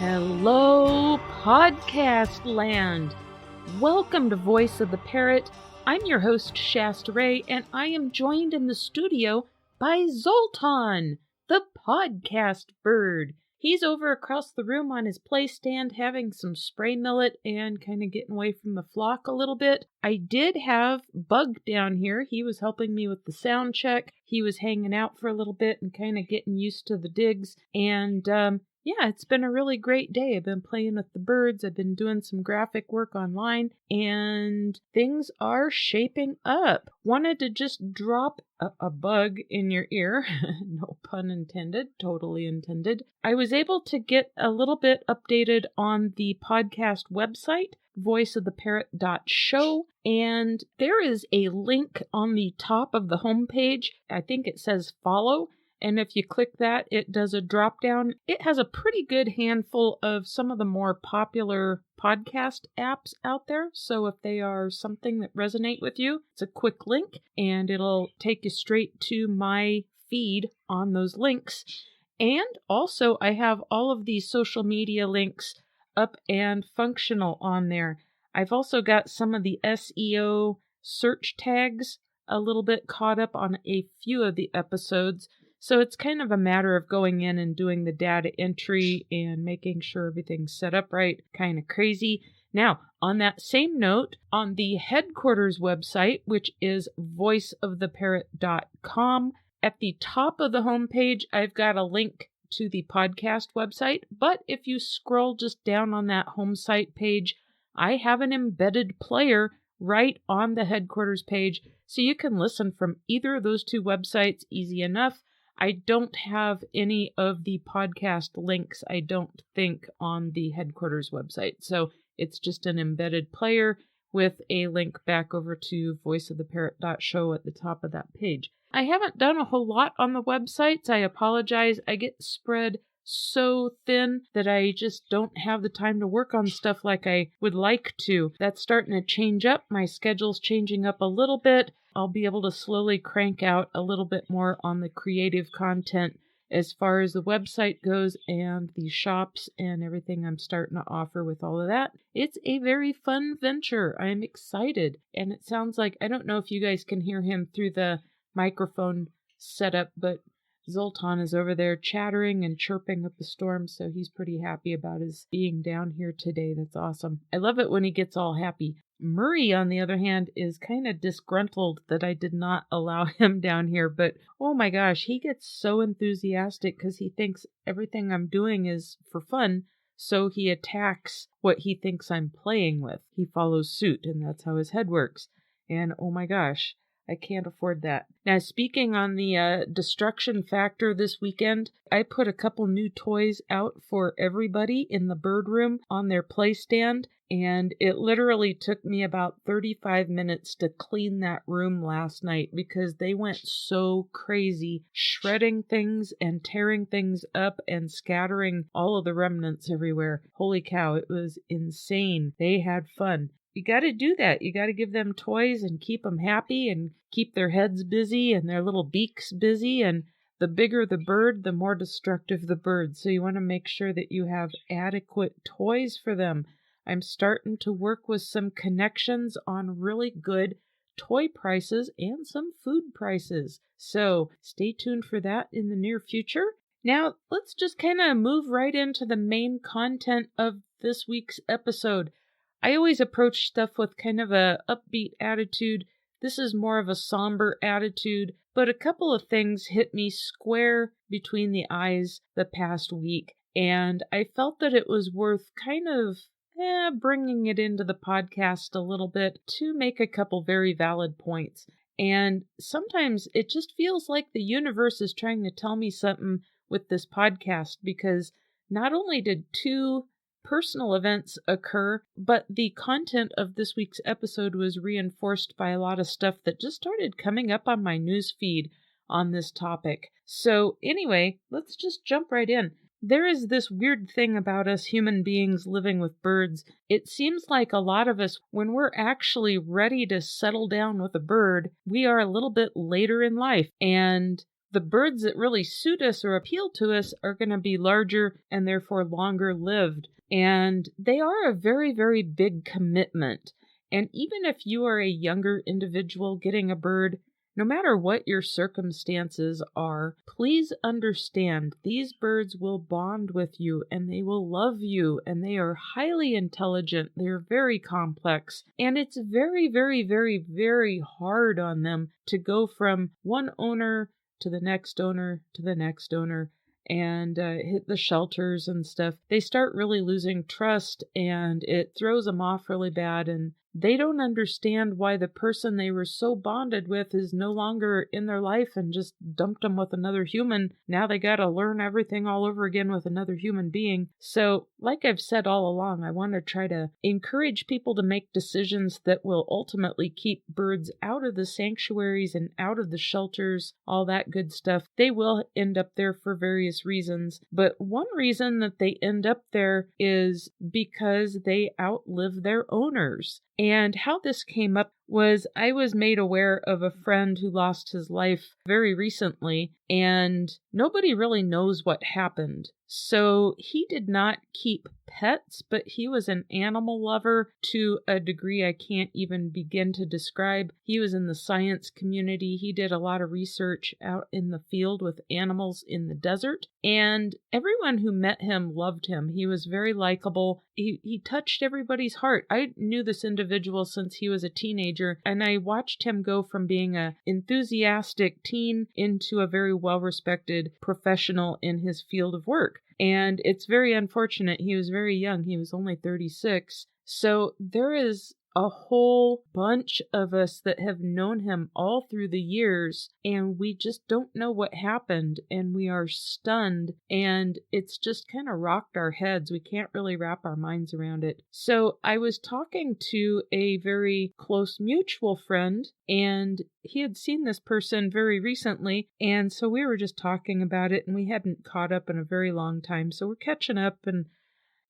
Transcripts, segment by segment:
Hello, podcast land. Welcome to Voice of the Parrot. I'm your host, Shasta Ray, and I am joined in the studio by Zoltan, the podcast bird. He's over across the room on his play stand having some spray millet and kind of getting away from the flock a little bit. I did have Bug down here. He was helping me with the sound check. He was hanging out for a little bit and kind of getting used to the digs. And yeah, it's been a really great day. I've been playing with the birds. I've been doing some graphic work online, and things are shaping up. Wanted to just drop a bug in your ear. No pun intended, totally intended. I was able to get a little bit updated on the podcast website, voiceoftheparrot.show, and there is a link on the top of the homepage. I think it says follow. And if you click that, it does a drop down. It has a pretty good handful of some of the more popular podcast apps out there. So if they are something that resonate with you, it's a quick link and it'll take you straight to my feed on those links. And also I have all of these social media links up and functional on there. I've also got some of the SEO search tags a little bit caught up on a few of the episodes. So it's kind of a matter of going in and doing the data entry and making sure everything's set up right. Kind of crazy. Now, on that same note, on the headquarters website, which is voiceoftheparrot.com, at the top of the homepage, I've got a link to the podcast website. But if you scroll just down on that home site page, I have an embedded player right on the headquarters page. So you can listen from either of those two websites easy enough. I don't have any of the podcast links, I don't think, on the headquarters website. So it's just an embedded player with a link back over to voiceoftheparrot.show at the top of that page. I haven't done a whole lot on the websites. I apologize. I get spread so thin that I just don't have the time to work on stuff like I would like to. That's starting to change up. My schedule's changing up a little bit. I'll be able to slowly crank out a little bit more on the creative content as far as the website goes and the shops and everything I'm starting to offer with all of that. It's a very fun venture. I'm excited. And it sounds like, I don't know if you guys can hear him through the microphone setup, but Zoltan is over there chattering and chirping up a storm, so he's pretty happy about his being down here today. That's awesome. I love it when he gets all happy. Murray, on the other hand, is kind of disgruntled that I did not allow him down here, but oh my gosh, he gets so enthusiastic because he thinks everything I'm doing is for fun, so he attacks what he thinks I'm playing with. He follows suit, and that's how his head works. And oh my gosh, I can't afford that. Now, speaking on the destruction factor this weekend, I put a couple new toys out for everybody in the bird room on their play stand, and it literally took me about 35 minutes to clean that room last night because they went so crazy, shredding things and tearing things up and scattering all of the remnants everywhere. Holy cow, it was insane. They had fun. You got to do that. You got to give them toys and keep them happy and keep their heads busy and their little beaks busy. And the bigger the bird, the more destructive the bird. So you want to make sure that you have adequate toys for them. I'm starting to work with some connections on really good toy prices and some food prices. So stay tuned for that in the near future. Now, let's just kind of move right into the main content of this week's episode. I always approach stuff with kind of a upbeat attitude. This is more of a somber attitude, but a couple of things hit me square between the eyes the past week, and I felt that it was worth kind of bringing it into the podcast a little bit to make a couple very valid points. And sometimes it just feels like the universe is trying to tell me something with this podcast, because not only did two personal events occur, but the content of this week's episode was reinforced by a lot of stuff that just started coming up on my news feed on this topic. So anyway, let's just jump right in. There is this weird thing about us human beings living with birds. It seems like a lot of us, when we're actually ready to settle down with a bird, we are a little bit later in life. And the birds that really suit us or appeal to us are going to be larger and therefore longer lived. And they are a very, very big commitment. And even if you are a younger individual getting a bird, no matter what your circumstances are, please understand these birds will bond with you and they will love you, and they are highly intelligent. They're very complex, and it's very, very, very, very hard on them to go from one owner to the next owner to the next owner and hit the shelters and stuff. They start really losing trust and it throws them off really bad, and they don't understand why the person they were so bonded with is no longer in their life and just dumped them with another human. Now they got to learn everything all over again with another human being. So, like I've said all along, I want to try to encourage people to make decisions that will ultimately keep birds out of the sanctuaries and out of the shelters, all that good stuff. They will end up there for various reasons, but one reason that they end up there is because they outlive their owners. And how this came up was I was made aware of a friend who lost his life very recently, and nobody really knows what happened. So he did not keep pets, but he was an animal lover to a degree I can't even begin to describe. He was in the science community. He did a lot of research out in the field with animals in the desert, and everyone who met him loved him. He was very likable. He touched everybody's heart. I knew this individual since he was a teenager, and I watched him go from being an enthusiastic teen into a very well-respected professional in his field of work. And it's very unfortunate. He was very young. He was only 36. So there is a whole bunch of us that have known him all through the years, and we just don't know what happened, and we are stunned, and it's just kind of rocked our heads. We can't really wrap our minds around it. So I was talking to a very close mutual friend, and he had seen this person very recently, and so we were just talking about it, and we hadn't caught up in a very long time, so we're catching up and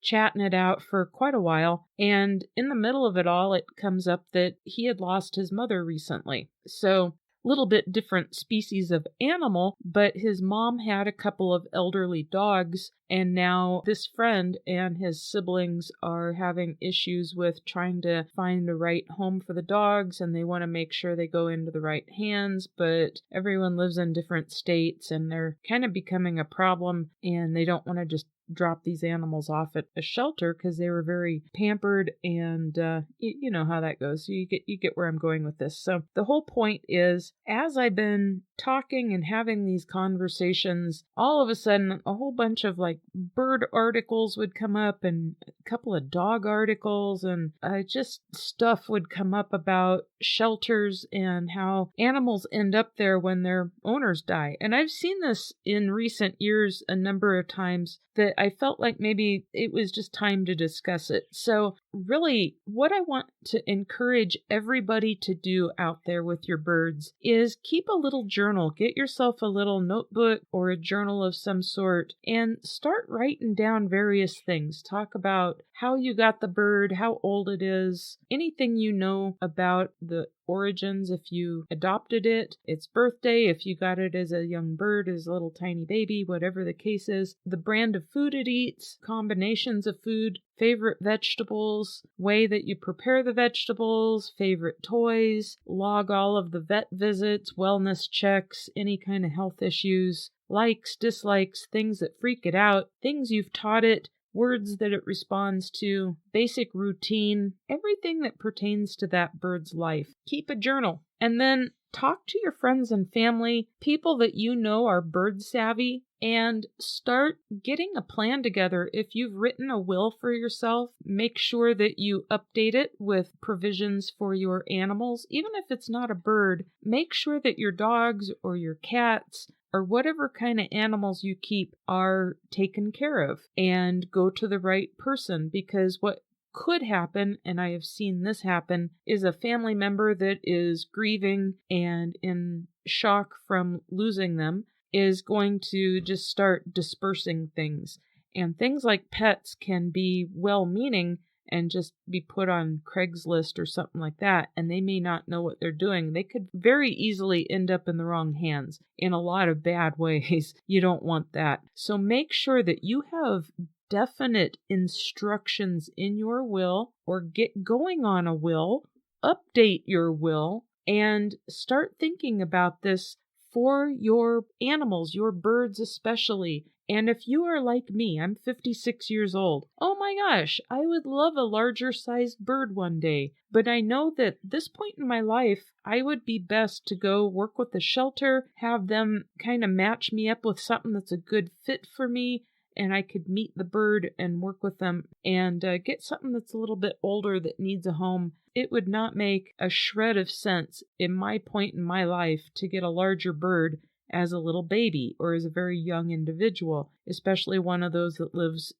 chatting it out for quite a while, and in the middle of it all, it comes up that he had lost his mother recently. So, a little bit different species of animal, but his mom had a couple of elderly dogs, and now this friend and his siblings are having issues with trying to find the right home for the dogs, and they want to make sure they go into the right hands, but everyone lives in different states, and they're kind of becoming a problem, and they don't want to just drop these animals off at a shelter because they were very pampered, and you know how that goes. So you get where I'm going with this. So the whole point is, as I've been talking and having these conversations, all of a sudden a whole bunch of like bird articles would come up and a couple of dog articles, and just stuff would come up about shelters and how animals end up there when their owners die. And I've seen this in recent years a number of times that I felt like maybe it was just time to discuss it. So really, what I want to encourage everybody to do out there with your birds is keep a little journal. Get yourself a little notebook or a journal of some sort and start writing down various things. Talk about how you got the bird, how old it is, anything you know about the origins if you adopted it, its birthday, if you got it as a young bird, as a little tiny baby, whatever the case is, the brand of food it eats, combinations of food, favorite vegetables, way that you prepare the vegetables, favorite toys, log all of the vet visits, wellness checks, any kind of health issues, likes, dislikes, things that freak it out, things you've taught it, words that it responds to, basic routine, everything that pertains to that bird's life. Keep a journal, and then talk to your friends and family, people that you know are bird savvy, and start getting a plan together. If you've written a will for yourself, make sure that you update it with provisions for your animals. Even if it's not a bird, make sure that your dogs or your cats or whatever kind of animals you keep are taken care of, and go to the right person, because what could happen, and I have seen this happen, is a family member that is grieving and in shock from losing them is going to just start dispersing things. And things like pets can be well-meaning, and just be put on Craigslist or something like that, and they may not know what they're doing. They could very easily end up in the wrong hands in a lot of bad ways. You don't want that. So make sure that you have definite instructions in your will, or get going on a will, update your will, and start thinking about this for your animals, your birds especially. And if you are like me, I'm 56 years old. Oh my gosh, I would love a larger sized bird one day. But I know that this point in my life, I would be best to go work with the shelter, have them kind of match me up with something that's a good fit for me, and I could meet the bird and work with them and get something that's a little bit older that needs a home. It would not make a shred of sense in my point in my life to get a larger bird as a little baby or as a very young individual, especially one of those that lives,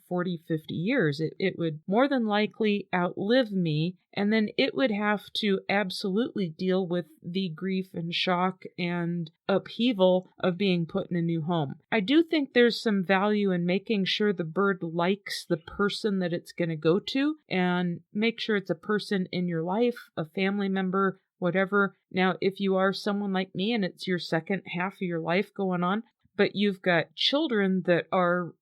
40, 50 years. It would more than likely outlive me, and then it would have to absolutely deal with the grief and shock and upheaval of being put in a new home. I do think there's some value in making sure the bird likes the person that it's going to go to, and make sure it's a person in your life, a family member, whatever. Now, if you are someone like me and it's your second half of your life going on, but you've got children that are,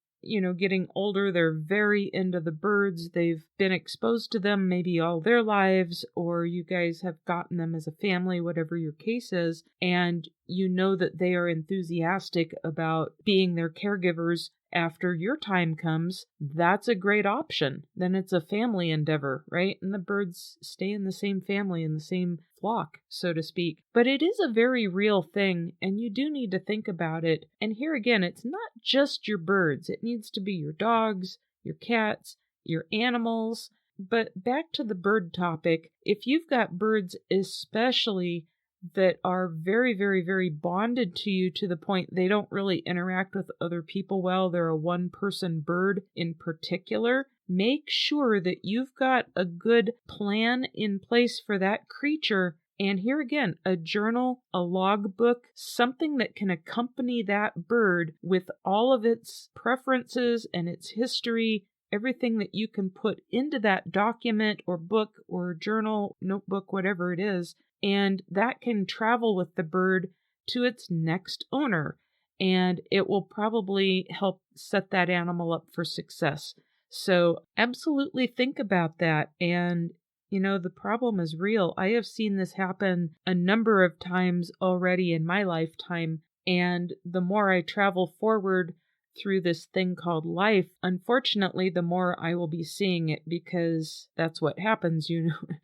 getting older, they're very into the birds, they've been exposed to them maybe all their lives, or you guys have gotten them as a family, whatever your case is, and you know that they are enthusiastic about being their caregivers after your time comes, that's a great option. Then it's a family endeavor, right? And the birds stay in the same family, in the same flock, so to speak. But it is a very real thing, and you do need to think about it. And here again, it's not just your birds. It needs to be your dogs, your cats, your animals. But back to the bird topic, if you've got birds especially that are very, very, very bonded to you to the point they don't really interact with other people well, they're a one-person bird in particular, make sure that you've got a good plan in place for that creature. And here again, a journal, a logbook, something that can accompany that bird with all of its preferences and its history, everything that you can put into that document or book or journal, notebook, whatever it is. And that can travel with the bird to its next owner. And it will probably help set that animal up for success. So absolutely think about that. And, the problem is real. I have seen this happen a number of times already in my lifetime. And the more I travel forward through this thing called life, unfortunately, the more I will be seeing it, because that's what happens,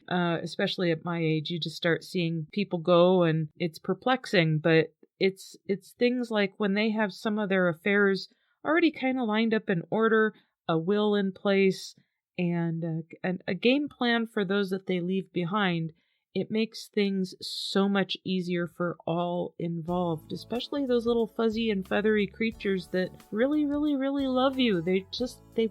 especially at my age. You just start seeing people go, and it's perplexing, but it's things like when they have some of their affairs already kind of lined up in order, a will in place, and a game plan for those that they leave behind. It makes things so much easier for all involved, especially those little fuzzy and feathery creatures that really, really, really love you. They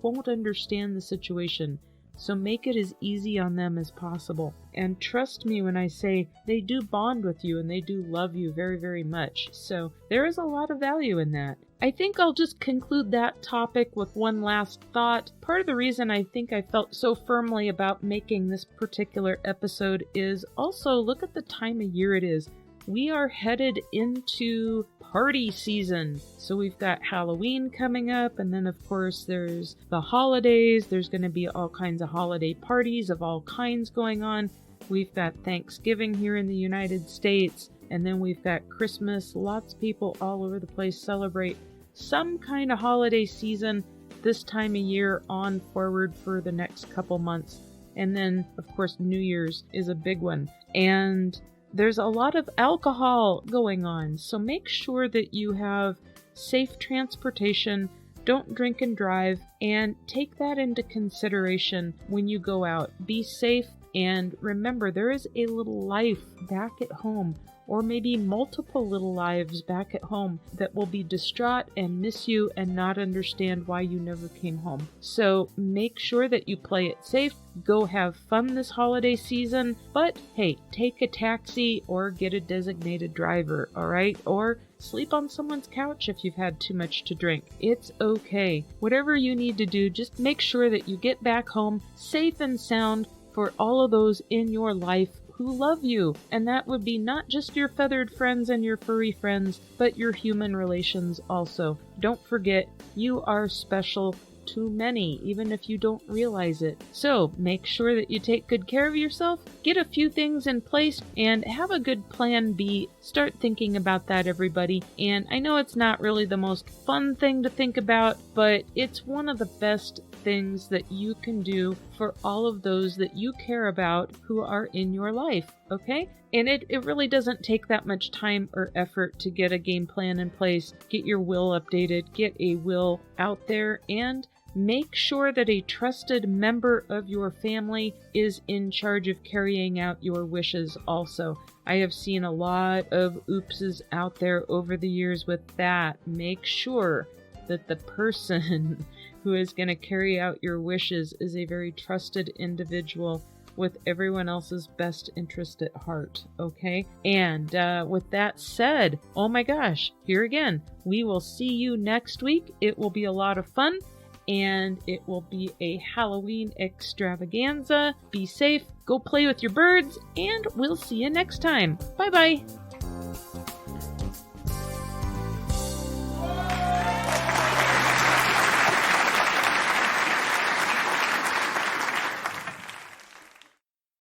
won't understand the situation. So make it as easy on them as possible. And trust me when I say they do bond with you and they do love you very, very much. So there is a lot of value in that. I think I'll just conclude that topic with one last thought. Part of the reason I think I felt so firmly about making this particular episode is also look at the time of year it is. We are headed into party season. So we've got Halloween coming up, and then of course there's the holidays. There's going to be all kinds of holiday parties of all kinds going on. We've got Thanksgiving here in the United States, and then we've got Christmas. Lots of people all over the place celebrate some kind of holiday season this time of year on forward for the next couple months. And then, of course, New Year's is a big one. And there's a lot of alcohol going on, so make sure that you have safe transportation, don't drink and drive, and take that into consideration when you go out. Be safe, and remember, there is a little life back at home or maybe multiple little lives back at home that will be distraught and miss you and not understand why you never came home. So make sure that you play it safe. Go have fun this holiday season, but hey, take a taxi or get a designated driver, all right? Or sleep on someone's couch if you've had too much to drink. It's okay. Whatever you need to do, just make sure that you get back home safe and sound for all of those in your life who love you. And that would be not just your feathered friends and your furry friends, but your human relations also. Don't forget, you are special to many, even if you don't realize it. So make sure that you take good care of yourself, get a few things in place, and have a good plan B. Start thinking about that, everybody. And I know it's not really the most fun thing to think about, but it's one of the best things that you can do for all of those that you care about who are in your life, okay? And it really doesn't take that much time or effort to get a game plan in place, get your will updated, get a will out there, and make sure that a trusted member of your family is in charge of carrying out your wishes also. I have seen a lot of oopses out there over the years with that. Make sure that the person who is going to carry out your wishes is a very trusted individual with everyone else's best interest at heart, okay? And with that said, oh my gosh, here again, we will see you next week. It will be a lot of fun, and it will be a Halloween extravaganza. Be safe, go play with your birds, and we'll see you next time. Bye-bye.